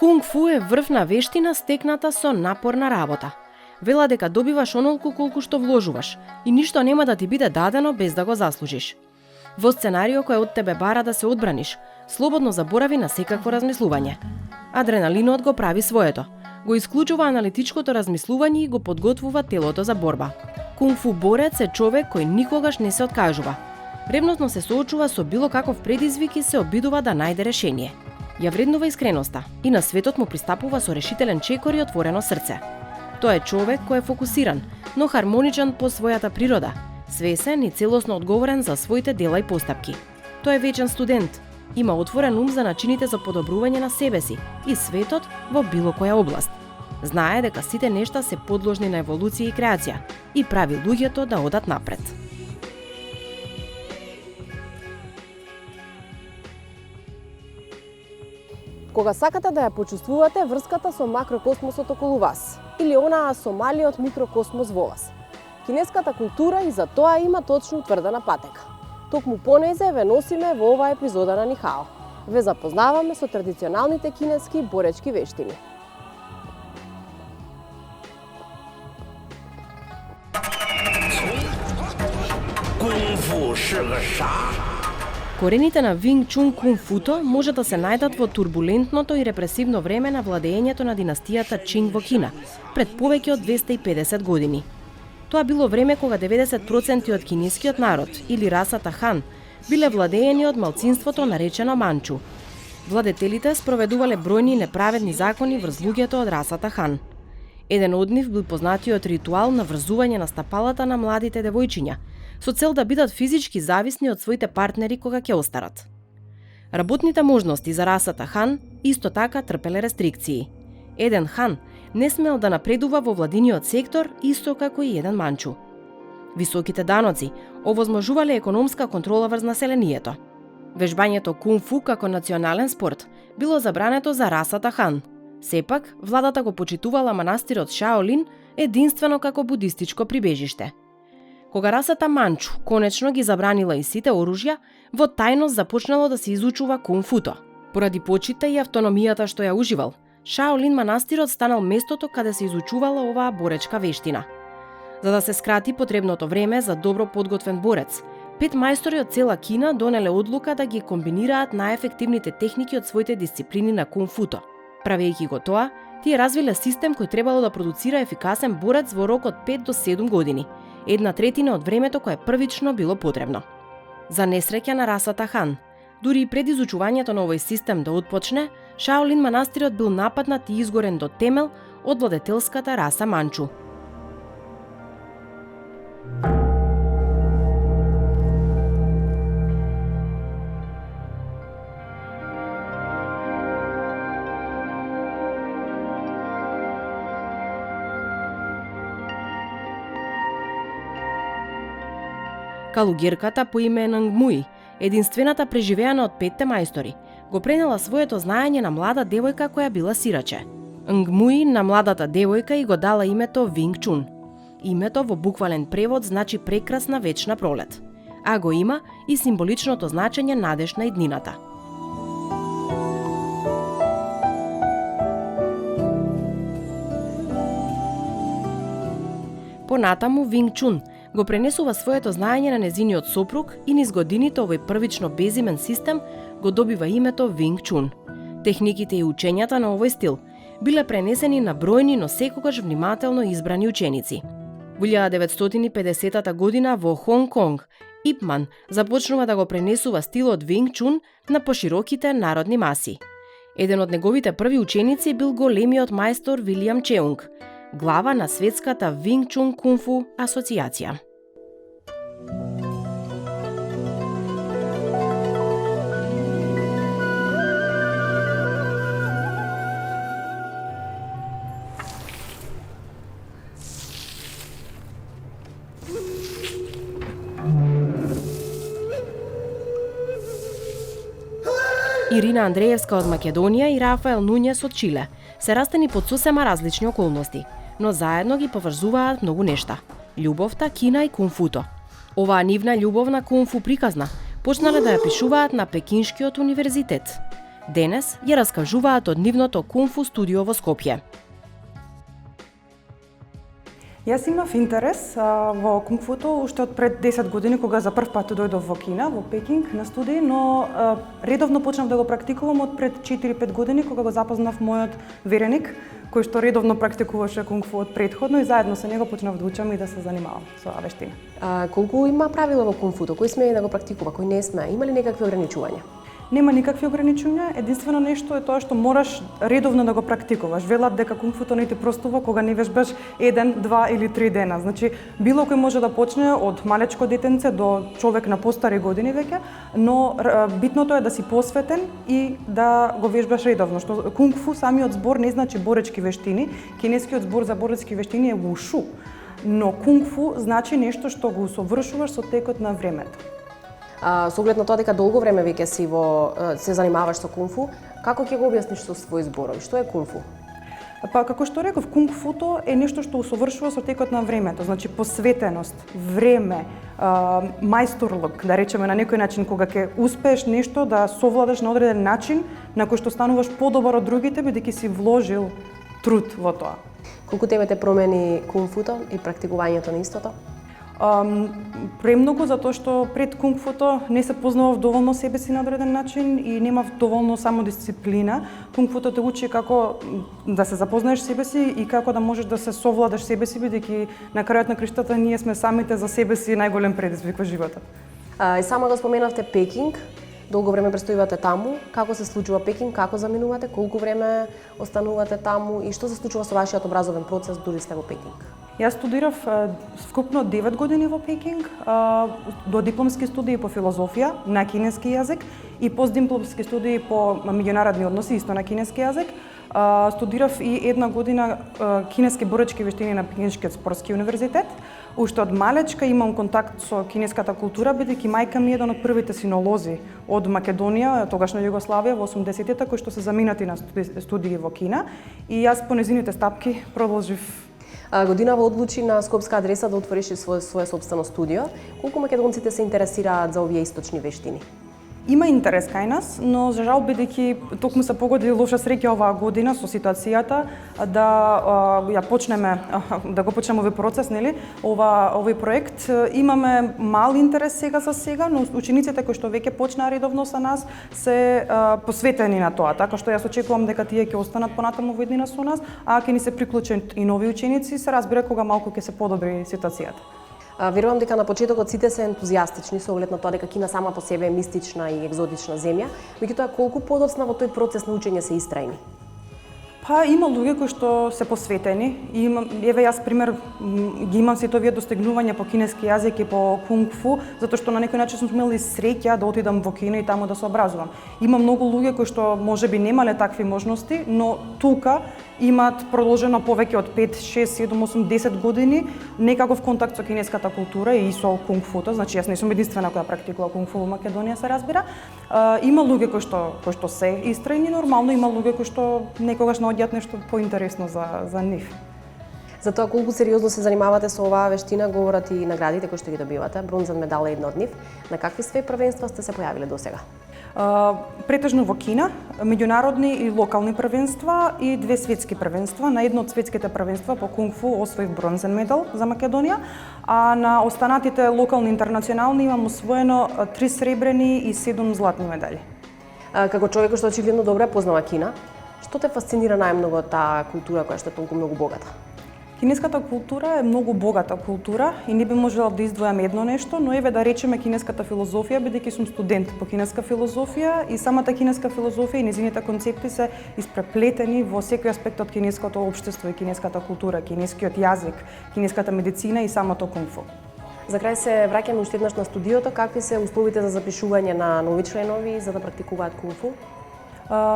Кунг фу е врвна вештина стекната со напорна работа. Вела дека добиваш онолку колку што вложуваш и ништо нема да ти биде дадено без да го заслужиш. Во сценарио кој од тебе бара да се одбраниш, слободно заборави на секакво размислување. Адреналинот го прави своето. Го исклучува аналитичкото размислување и го подготвува телото за борба. Кунг фу борец е човек кој никогаш не се откажува. Ревностно се соочува со било каков предизвик и се обидува да најде решение. Ја вреднува искреноста и на светот му пристапува со решителен чекор и отворено срце. Тој е човек кој е фокусиран, но хармоничен по својата природа, свесен и целосно одговорен за своите дела и постапки. Тој е вечен студент, има отворен ум за начините за подобрување на себе си и светот во било која област. Знае дека сите нешта се подложни на еволуција и креација и прави луѓето да одат напред. Кога сакате да ја почувствувате врската со макрокосмосот околу вас или онаа со малиот микрокосмос во вас, кинеската култура и за тоа има точно утврдена патека. Токму понезе ве носиме во оваа епизода на Нихао. Ве запознаваме со традиционалните кинески боречки вештини. Корените на Винг Чун Кунг Футо може да се најдат во турбулентното и репресивно време на владеењето на династијата Чинг во Кина, пред повеќе од 250 години. Тоа било време кога 90% од кинескиот народ, или расата Хан, биле владеени од малцинството наречено Манчу. Владетелите спроведувале бројни неправедни закони врз луѓето од расата Хан. Еден од нив бил познатиот ритуал на врзување на стапалата на младите девојчиња, со цел да бидат физички зависни од своите партнери кога ќе остарат. Работните можности за расата Хан исто така трпеле рестрикции. Еден Хан не смел да напредува во владиниот сектор исто како и еден Манчу. Високите даноци овозможувале економска контрола врз населението. Вежбањето кунг фу како национален спорт било забрането за расата Хан. Сепак, владата го почитувала манастирот Шаолин единствено како будистичко прибежиште. Кога расата Манчу конечно ги забранила и сите оружја, во тајност започнало да се изучува кунг футо. Поради почита и автономијата што ја уживал, Шаолин манастирот станал местото каде се изучувала оваа боречка вештина. За да се скрати потребното време за добро подготвен борец, 5 мајстори од цела Кина донеле одлука да ги комбинираат најефективните техники од своите дисциплини на кунг футо. Правејќи го тоа, тие развиле систем кој требало да продуцира ефикасен борец во рок од 5 до 7 години, 1/3 од времето кое првично било потребно. За несреќа на расата Хан, дури и пред изучувањето на овој систем да отпочне, Шаолин манастирот бил нападнат и изгорен до темел од владетелската раса Манчу. Калугерката по име Нанг Муи, единствената преживеана од 5 мајстори, го пренела своето знаење на млада девојка која била сираче. Нанг Муи на младата девојка и го дала името Винг Чун. Името во буквален превод значи прекрасна вечна пролет, а го има и символичното значење надеж на иднината. Понатаму Винг Чун го пренесува своето знаење на незиниот сопруг и низ годините овој првично безимен систем го добива името Винг Чун. Техниките и учењата на овој стил биле пренесени на бројни, но секогаш внимателно избрани ученици. Во 1950 година во Хонг Конг, Ип Ман започнува да го пренесува стилот Винг Чун на пошироките народни маси. Еден од неговите први ученици бил големиот мајстор Вилијам Чеунг, глава на светската Винг Чун Кунг Фу асоцијација. Ирина Андреевска од Македонија и Рафаел Нуњес од Чиле се растени под сосема различни околности, но заедно ги поврзуваат многу нешта: љубовта, Кина и кунг футо. Оваа нивна љубов на кунг фу приказна почнале да ја пишуваат на Пекиншкиот универзитет. Денес ја раскажуваат од нивното кунг-фу студио во Скопје. Јас имав интерес во кунг-футо уште од пред 10 години кога за прв пат дојдов во Кина, во Пекинг на студии, но редовно почнав да го практикувам од пред 4-5 години кога го запознав мојот вереник, кој што редовно практикуваше кунг-фу од претходно и заедно со него почнав да учам и да се занимавам со оваа вештина. Колку има правила во кунг-футо? Кој смее да го практикува, кој не смее? Има ли некакви ограничувања? Нема никакви ограничувања, единствено нешто е тоа што мораш редовно да го практикуваш. Велат дека кунг-футо не ти простува кога не вежбаш 1, 2 или 3 дена. Значи, било кој може да почне од малечко детенце до човек на постари години веќе, но битното е да си посветен и да го вежбаш редовно. Што кунг-фу самиот збор не значи боречки вештини, кинескиот збор за боречки вештини е вушу, но кунг-фу значи нешто што го усовршуваш со текот на времето. Со оглед на тоа дека долго време веќе се занимаваш со кунг-фу, како ќе го објасниш со свој зборови? Што е кунг-фу? Па како што реков, кунг-футо е нешто што усовршува со текот на времето, значи посветеност, време, мајсторлук, да речеме на некој начин, кога ќе успееш нешто да совладаш на одреден начин на кој што стануваш подобар од другите бидејќи си вложил труд во тоа. Колку тебе те промени кунг-футо и практикувањето на истото? Премногу, затоа што пред кунг-футо не се познавав доволно себе си на одреден начин и немав доволно самодисциплина. Кунг-футо те учи како да се запознаеш себе си и како да можеш да се совладаш себе си, бидејќи на крајот на криштата ние сме самите за себе си најголем предизвик во животот. И само го споменавте Пекинг. Долго време престојувате таму. Како се случува Пекинг? Како заминувате? Колку време останувате таму? И што се случува со вашиот образовен процес дури сте во Пекинг? Јас студирав вкупно 9 години во Пекинг, до дипломски студии по филозофија на кинески јазик и постдипломски студии по меѓународни односи исто на кинески јазик. Студирав и 1 година кинески боречки вештини на Пекинскиот спортски универзитет. Уште од малечка имам контакт со кинеската култура, бидејќи мајка ми е еден од првите синолози од Македонија, тогашна Југославија, во 80-тите, кои што се заминати на студии во Кина, и јас по незините стапки продолжив. Годинава одлучи на скопска адреса да отвориш своје собствено студио. Колку македонците се интересираат за овие источни вештини? Има интерес кај нас, но за жал бидејќи токму се погоди лоша среќа оваа година со ситуацијата да ја почнеме да го почнеме овој процес, нели? Овој проект имаме мал интерес сега, но учениците кои што веќе почнаа редовно со нас се посветени на тоа, така што јас очекувам дека тие ќе останат понатаму во иднина со нас, а ќе ни се приклучат и нови ученици, се разбира кога малку ќе се подобри ситуацијата. Верувам дека на почетокот сите се ентузијастични со оглед на тоа дека Кина сама по себе е мистична и екзотична земја, меѓутоа колку подоцна во тој процес на учење се истрајни? Па има луѓе кои што се посветени и еве јас пример ги имам сите овие достигнувања по кинески јазик и по кунг-фу, затоа што на некој начин сум имала среќа да отидам во Кина и таму да се образувам. Има многу луѓе кои што можеби немале такви можности, но тука имаат продолжено повеќе од 5, 6, 7, 8, 10 години некаков контакт со кинеската култура и со кунг-футо. Значи јас не сум единствена која практикува кунг-фу во Македонија, се разбира. Има луѓе кои што се истрајни, нормално има луѓе кои што некогаш наоѓаат нешто поинтересно за нив. За тоа колку сериозно се занимавате со оваа вештина говорат и наградите кои што ги добивате. Бронзен медал е една од нив. На какви све првенства сте се појавиле досега? Претежно во Кина, меѓународни и локални првенства и 2 светски првенства. На едно од светските првенства по кунг-фу освоив бронзен медал за Македонија, а на останатите локални и интернационални имам освоено 3 сребрени и 7 златни медали. Како човек што очигледно добро познава Кина, што те фасцинира најмногу од таа култура која што е толку многу богата? Кинеската култура е многу богата култура и не би можела да издвојам едно нешто, но еве да речеме кинеската филозофија, бидејќи сум студент по кинеска филозофија и самата кинеска филозофија и нејзините концепти се испреплетени во секој аспект од кинеското општество и кинеската култура, кинескиот јазик, кинеската медицина и самото кунг-фу. За крај се враќаме уште еднаш на студиото. Какви се условите за запишување на нови членови за да практикуваат кунг-фу?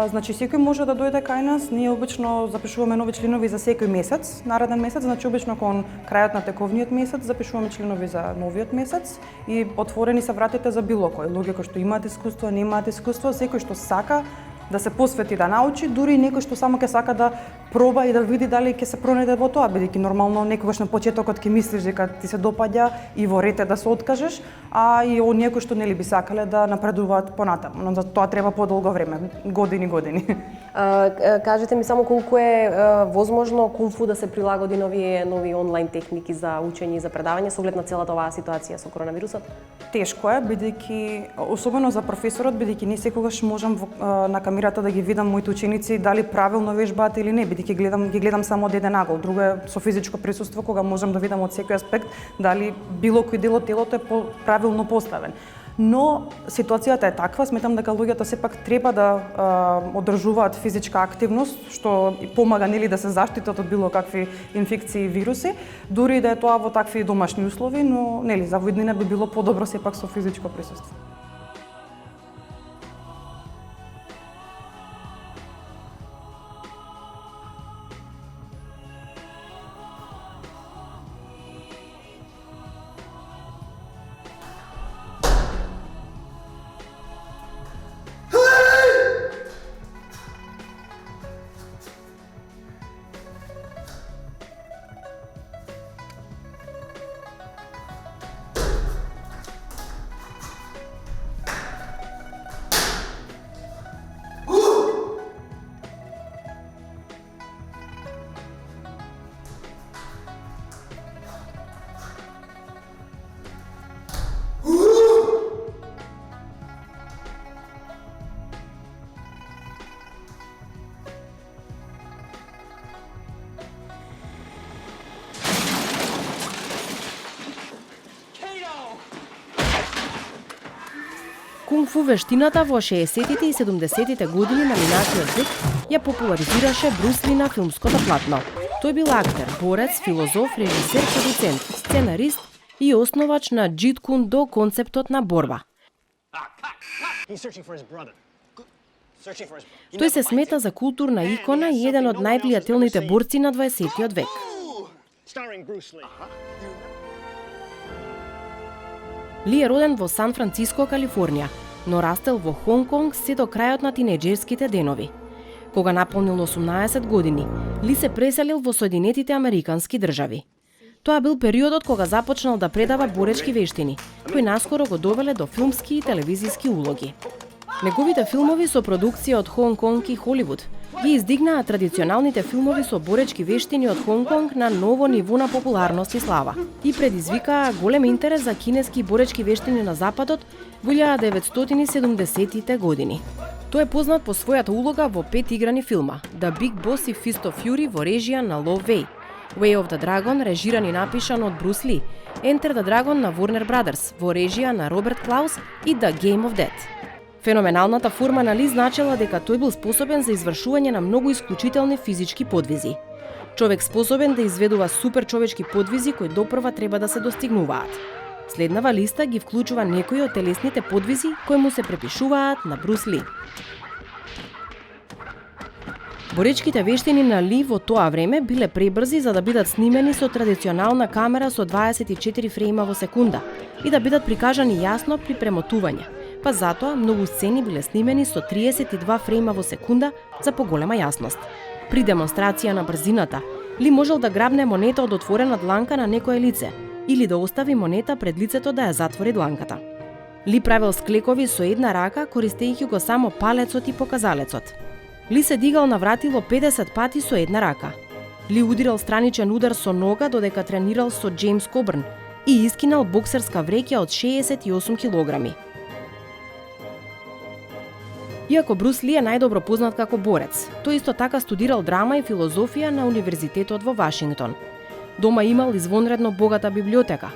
Значи секој може да дојде кај нас. Ние обично запишуваме нови членови за секој месец, нареден месец, значи обично кон крајот на тековниот месец запишуваме членови за новиот месец и отворени се вратите за било кој. Луѓе кои што имаат искуство, немаат искуство, секој што сака да се посвети да научи, дури и некој што само ќе сака да проба и да види дали ќе се пронајде во тоа, бидејќи нормално некогаш на почетокот ќе мислиш дека ти се допаѓа и во ред е да се откажеш, а и оние кои што нели би сакале да напредуваат понатаму, но за тоа треба подолго време, години. Кажете ми само колку е возможно кунг-фу да се прилагоди нови онлайн техники за учење и за предавање со оглед на целата оваа ситуација со коронавирусот? Тешко е, бидејќи особено за професорот, бидејќи не секогаш можам на камерата да ги видам моите ученици дали правилно вежбаат или не, бидејќи ги гледам само од еден агол. Друго е со физичко присуство кога можам да видам од секој аспект дали било кој дел од телото е правилно поставен. Но ситуацијата е таква, сметам дека луѓето сепак треба да одржуваат физичка активност, што помага нели да се заштитат од било какви инфекции и вируси, дури да е тоа во такви домашни услови, но нели за во иднина би било подобро сепак со физичко присуство. Кунг-фу вештината во 60-тите и 70-тите години на минатиот век ја популаризираше Брус Ли на филмското платно. Тој бил актер, борец, филозоф, режисер, продуцент, сценарист и основач на Джит Кун До концептот на борба. Тој се смета за културна икона и еден од највлијателните борци на 20-тиот век. Ли е роден во Сан Франциско, Калифорнија, но растел во Хонг Конг се до крајот на тинеџерските денови. Кога наполнил 18 години, Ли се преселил во Соединетите Американски држави. Тоа бил периодот кога започнал да предава боречки вештини, кои наскоро го довеле до филмски и телевизиски улоги. Неговите филмови со продукција од Хонг Конг и Холивуд ги издигнаа традиционалните филмови со боречки вештини од Хонг Конг на ново ниво на популарност и слава и предизвикаа голем интерес за кинески боречки вештини на Западот во 1970-тите години. Тој е познат по својата улога во 5 играни филма The Big Boss и Fist of Fury во режија на Ло Вей, Way of the Dragon, режиран и напишан од Брус Ли, Enter the Dragon на Warner Brothers во режија на Роберт Клаус и The Game of Death. Феноменалната форма на Ли значела дека тој бил способен за извршување на многу исклучителни физички подвизи. Човек способен да изведува суперчовечки подвизи кои допрва треба да се достигнуваат. Следнава листа ги вклучува некои од телесните подвизи кои му се препишуваат на Брус Ли. Боречките вештини на Ли во тоа време биле пребрзи за да бидат снимени со традиционална камера со 24 фрейма во секунда и да бидат прикажани јасно при премотување. Па затоа многу сцени биле снимени со 32 фрейма во секунда за поголема јасност. При демонстрација на брзината, Ли можел да грабне монета од отворена дланка на некое лице или да остави монета пред лицето да ја затвори дланката. Ли правил склекови со една рака, користејќи го само палецот и показалецот. Ли се дигал на вратило 50 пати со една рака. Ли удирал страничен удар со нога додека тренирал со Джеймс Кобрн и искинал боксерска вреќа од 68 килограми. Иако Брус Ли е најдобро познат како борец, тој исто така студирал драма и филозофија на Универзитетот во Вашингтон. Дома имал извонредно богата библиотека.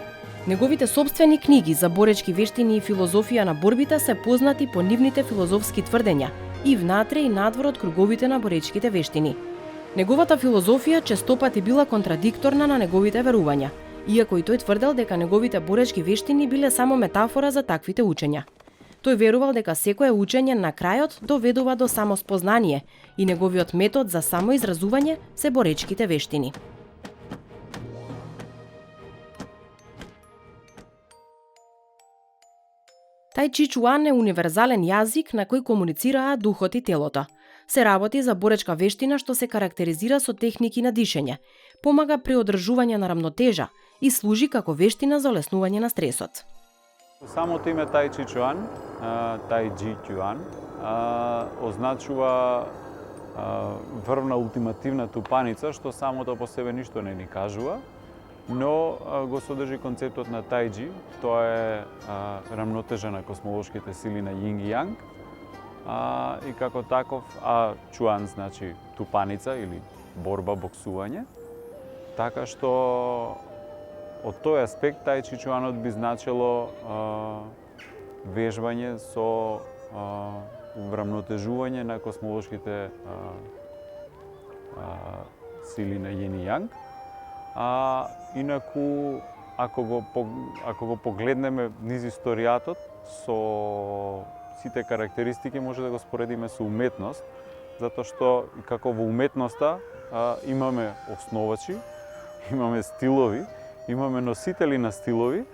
Неговите собствени книги за боречки вештини и филозофија на борбите се познати по нивните филозофски тврдења и внатре и надвор од круговите на боречките вештини. Неговата филозофија честопати била контрадикторна на неговите верувања, иако и тој тврдел дека неговите боречки вештини биле само метафора за таквите учења. Тој верувал дека секое учење на крајот доведува до самоспознание и неговиот метод за самоизразување се боречките вештини. Тај Чи Чуан е универзален јазик на кој комуницираат духот и телото. Се работи за боречка вештина што се карактеризира со техники на дишење, помага при одржување на рамнотежа и служи како вештина за олеснување на стресот. Самото име Тај Чи Чуан, Тај Джи Чуан, означува врвна ултимативна тупаница, што самото по себе ништо не ни кажува, но го содржи концептот на Тајджи. Тоа е рамнотежа на космолошките сили на Јинг и Јанг, и како таков, Чуан значи тупаница или борба, боксување, така што од тој аспект Тај Чи Чуанот би значило вежбање со врамнотежување на космолошките сили на Јин и Јанг. Инаку, ако го погледнеме низ историјатот, со сите карактеристики може да го споредиме со уметност, затоа што како во уметноста имаме основачи, имаме стилови, имаме носители на стилови,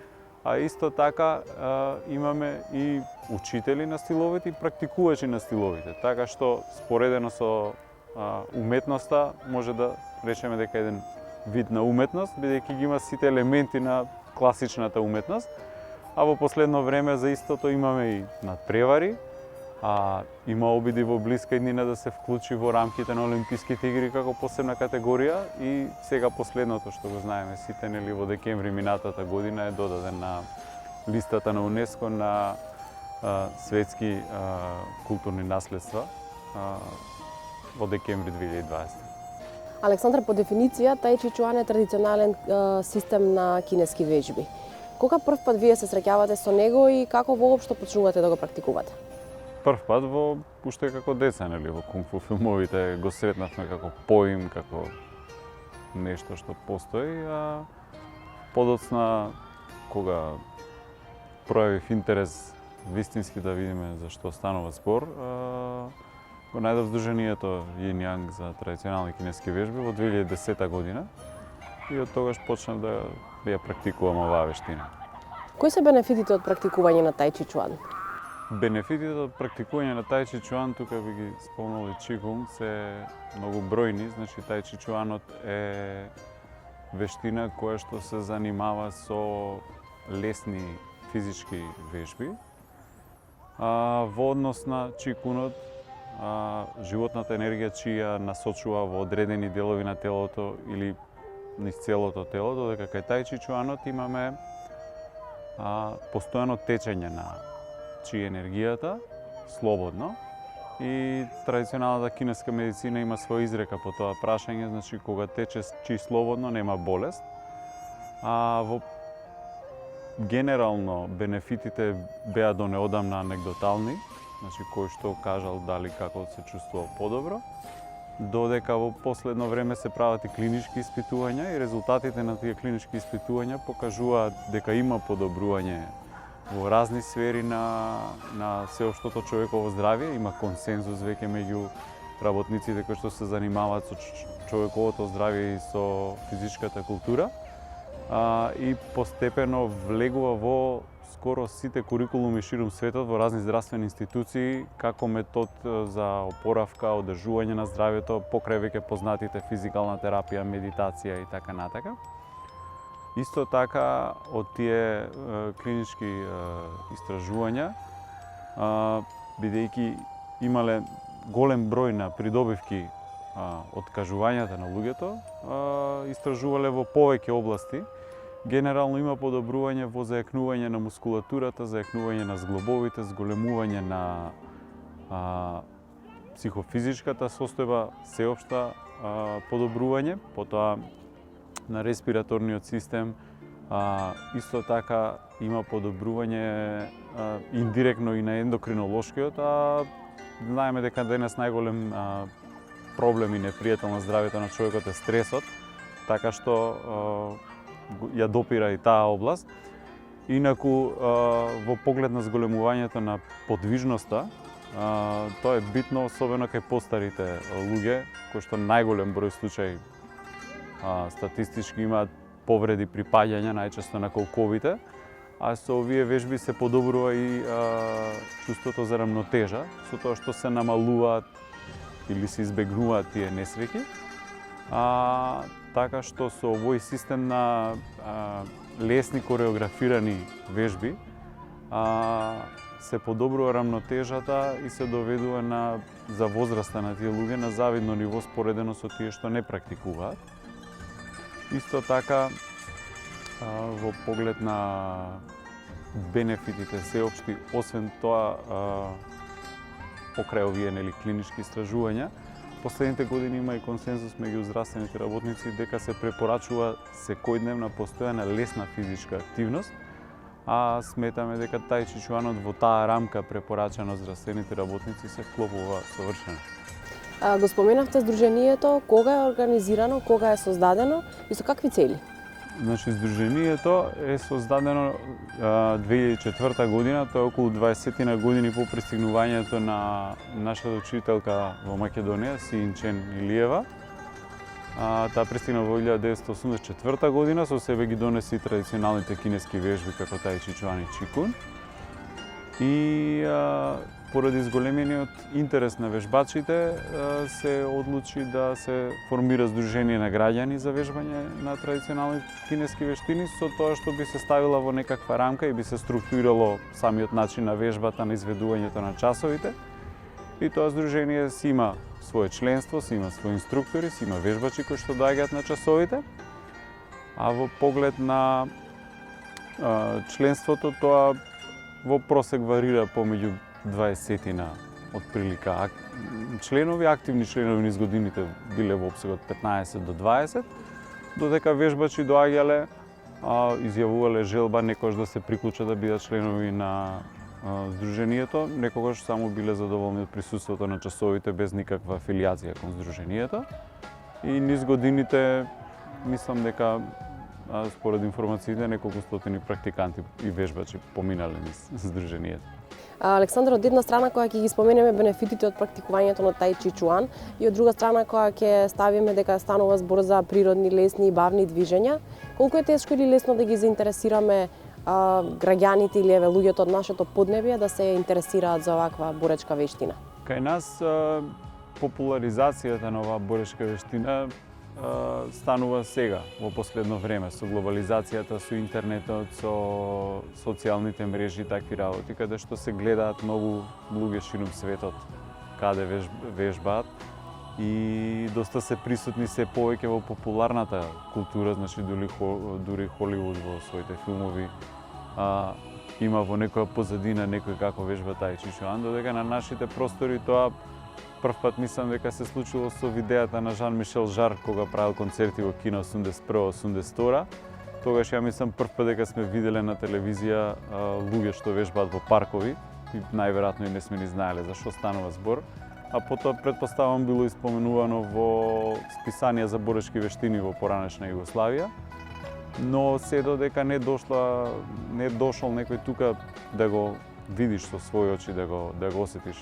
а исто така имаме и учители на стиловите и практикувачи на стиловите. Така што споредено со уметноста може да речеме дека еден вид на уметност, бидејќи ги има сите елементи на класичната уметност, а во последно време за истото имаме и надпревари, има обиди во блиска иднина да се вклучи во рамките на Олимписките игри како посебна категорија и сега последното што го знаеме сите, нели, во декември минатата година е додаден на листата на УНЕСКО на светски културни наследства во декември 2020. Александра, по дефиниција, Тај Чи Чуан е традиционален систем на кинески вежби. Кога прв пат вие се среќавате со него и како воопшто почнувате да го практикувате? Прв пат уште како деца, нели, во кунг-фу филмовите го сретнавме како поим, како нешто што постои, а подоцна кога пројавив интерес вистински да видиме за што станува збор, го најдов Сдруженијето Јин Јанг за традиционални кинески вежби во 2010 година и од тогаш почнав да ја практикувам оваа вештина. Кои се бенефитите од практикување на Тај Чи Чуан? Бенефитите од практикување на Тај Чи Чуан, тука би ги спомнал и Чигунг, се многу бројни. Значи, Тај Чи Чуанот е вештина која што се занимава со лесни физички вежби. Во однос на Чикунот, животната енергија чија насочува во одредени делови на телото или низ целото тело, додека кај Тај Чи Чуанот имаме постојано течење на чи енергијата, слободно. И традиционалната кинеска медицина има своја изрека по тоа прашање, значи кога тече чи слободно нема болест. Во генерално бенефитите беа до неодамна анегдотални, значи кој што кажал дали како се чувствувал подобро, додека во последно време се прават и клинички испитувања и резултатите на тие клинички испитувања покажуваат дека има подобрување во разни сфери на сеопштото човеково здравје. Има консензус веќе меѓу работниците кои што се занимаваат со човековото здравје и со физичката култура, и постепено влегува во скоро сите курикулуми ширум светот, во разни здравствени институции, како метод за опоравка, одржување на здравјето, покрај веќе познатите физикална терапија, медитација и така натака. Исто така, од тие клинички истражувања, бидејќи имале голем број на придобивки од кажувањата на луѓето, истражувале во повеќе области. Генерално има подобрување во зајакнување на мускулатурата, зајакнување на зглобовите, зголемување на психофизичката состојба, сеопшта подобрување, потоа на респираторниот систем, исто така има подобрување индиректно и на ендокринолошкиот, знаеме дека денес најголем проблем и непријател на здравјето на човекот е стресот, така што ја допира и таа област. Инаку, во поглед на зголемувањето на подвижноста, тоа е битно, особено кај постарите луѓе, кои што најголем број случаи статистички имаат повреди при паѓање, најчесто на колковите, а со овие вежби се подобрува и чувството за рамнотежа, со тоа што се намалуваат или се избегнуваат тие несреќи. Така што со овој систем на лесни кореографирани вежби се подобрува рамнотежата и се доведува за возраста на тие луѓе на завидно ниво споредено со тие што не практикуваат. Исто така, во поглед на бенефитите сеопшти, освен тоа, покрај овие клинички истражувања, последните години има и консензус меѓу здравствените работници дека се препорачува секојдневна постојана лесна физичка активност, а сметаме дека тај чи чуанот во таа рамка препорачано здравствените работници се вклопува совршено. Го споменавте Сдруженијето, кога е организирано, кога е создадено и со какви цели? Значи, Сдруженијето е создадено 2004 година, тоа е околу 20 години по пристигнувањето на нашата учителка во Македонија, Сиинчен Илиева. Таа пристигна во 1984 година, со себе ги донеси традиционалните кинески вежби како тај чи чуан и чикун. И поради зголемениот интерес на вежбачите се одлучи да се формира Сдружение на граѓани за вежбање на традиционални кинески вештини, со тоа што би се ставила во некаква рамка и би се структурирало самиот начин на вежбата, на изведувањето на часовите. И тоа Сдружение си има свое членство, си има своји инструктори, си има вежбачи кои што доаѓаат на часовите. А во поглед на членството, тоа во просек варира помеѓу 20-тина отприлика членови, активни членови низ годините биле во опсег од 15 до 20, додека вежбачи доаѓале, изјавувале желба некогаш да се приклучат да бидат членови на Сдруженијето, некогаш само биле задоволни од присуството на часовите без никаква афилијација кон Сдруженијето. И низ годините мислам дека според информациите неколку стотини практиканти и вежбачи поминале низ Сдруженијето. Александр, од една страна која ќе ги споменеме бенефитите од практикувањето на тај чи чуан и од друга страна која ќе ставиме дека станува збор за природни, лесни и бавни движења, колку е тешко или лесно да ги заинтересираме граѓаните или луѓето од нашето поднебје да се интересираат за оваква боречка вештина? Кај нас популаризацијата на оваа боречка вештина станува сега, во последно време, со глобализацијата, со интернетот, со социјалните мрежи и такви работи, каде што се гледаат многу луѓе ширум светот, каде вежбаат и доста се присутни се повеќе во популарната култура, значи дури Холивуд во своите филмови има во некоја позадина некој како вежба тај чи чуан, додека на нашите простори тоа првпат мислам дека се случило со видеата на Жан-Мишел Жар кога правил концерти во кино 81-82. Тогаш ја мислам првпат дека сме виделе на телевизија луѓе што вежбаат во паркови и најверојатно и не сме ни знаеле за што станува збор. А потоа претпоставам било испоменувано во списанија за боречки вештини во поранешна Југославија. Но се додека не дошол некој тука да го видиш со своји очи, да го осетиш.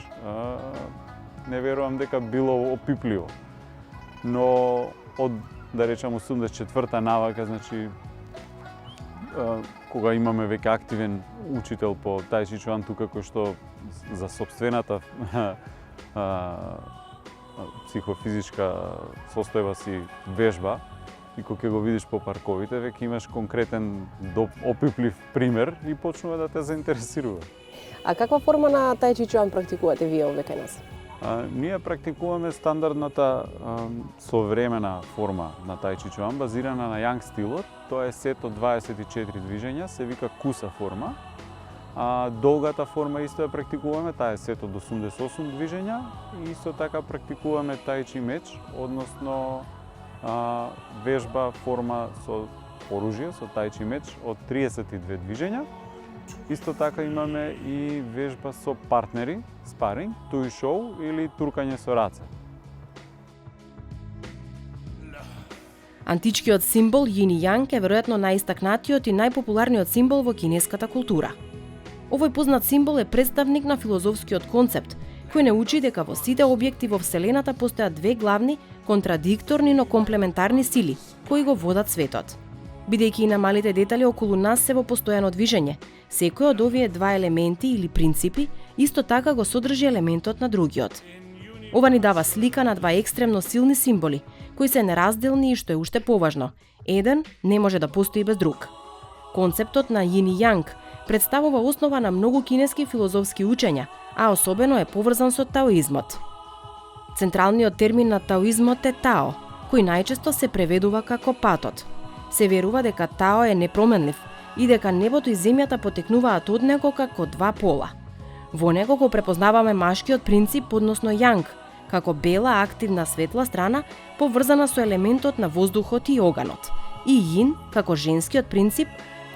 Не верувам дека било опипливо. Но од, да речам, 84-та навака, значи, кога имаме веќе активен учител по тај чи чуан тука, кој што за собствената психофизичка состојба си вежба, и кога ќе го видиш по парковите, веќе имаш конкретен опиплив пример и почнува да те заинтересирува. А каква форма на тај чи чуан практикувате вие овде кај нас? Ние практикуваме стандардната современа форма на тај чи чуан, базирана на јанг стилот. Тоа е сет од 24 движења, се вика куса форма. Долгата форма исто ја практикуваме, таа е сет од 88 движења. И исто така практикуваме тај чи меч, односно вежба форма со оружје, со тај чи меч од 32 движења. Исто така имаме и вежба со партнери, спаринг, туј шоу или туркање со раце. Античкиот символ Јин и Јанг е веројатно најистакнатиот и најпопуларниот символ во кинеската култура. Овој познат символ е представник на филозофскиот концепт, кој не учи дека во сите објекти во Вселената постојат две главни, контрадикторни, но комплементарни сили, кои го водат светот. Бидејќи и на малите детали околу нас се во постојано движење, секој од овие два елементи или принципи исто така го содржи елементот на другиот. Ова ни дава слика на два екстремно силни символи, кои се неразделни и што е уште поважно, еден не може да постои без друг. Концептот на Јин и Јанг представува основа на многу кинески филозофски учења, а особено е поврзан со таоизмот. Централниот термин на таоизмот е Тао, кој најчесто се преведува како патот. Се верува дека Тао е непроменлив и дека небото и земјата потекнуваат од него како два пола. Во него го препознаваме машкиот принцип, односно Јанг, како бела, активна, светла страна, поврзана со елементот на воздухот и оганот, и Јин, како женскиот принцип,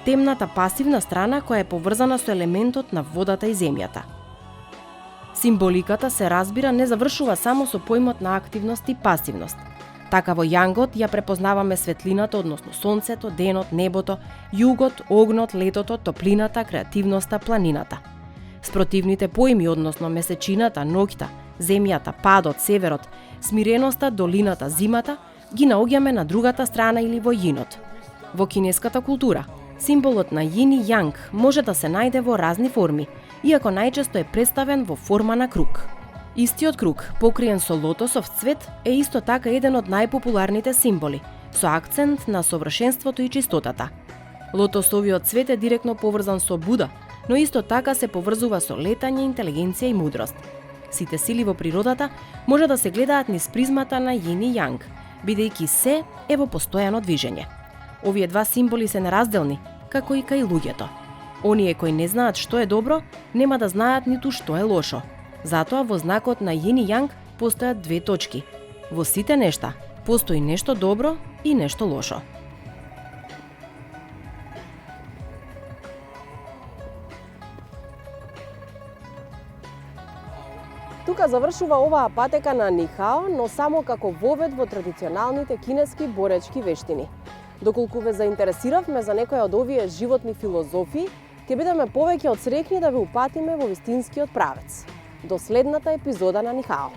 темната пасивна страна која е поврзана со елементот на водата и земјата. Символиката се разбира не завршува само со поимот на активност и пасивност. Така во Јангот ја препознаваме светлината, односно сонцето, денот, небото, југот, огнот, летото, топлината, креативноста, планината. Спротивните поими, односно месечината, ноќта, земјата, падот, северот, смиреноста, долината, зимата, ги наоѓаме на другата страна или во Јинот. Во кинеската култура, символот на Јин и Јанг може да се најде во разни форми, иако најчесто е представен во форма на круг. Истиот круг, покриен со лотосов цвет, е исто така еден од најпопуларните символи, со акцент на совршенството и чистотата. Лотосовиот цвет е директно поврзан со Буда, но исто така се поврзува со летање, интелигенција и мудрост. Сите сили во природата може да се гледаат низ призмата на Јин и Јанг, бидејќи се е во постојано движење. Овие два символи се неразделни, како и кај луѓето. Оние кои не знаат што е добро, нема да знаат ниту што е лошо. Затоа во знакот на Јин и Јанг постојат две точки. Во сите нешта постои нешто добро и нешто лошо. Тука завршува оваа патека на Нихао, но само како вовед во традиционалните кинески боречки вештини. Доколку ве заинтересиравме за некоја од овие животни филозофии, ќе бидеме повеќе од среќни да ве упатиме во вистинскиот правец. До следната епизода на Нихао.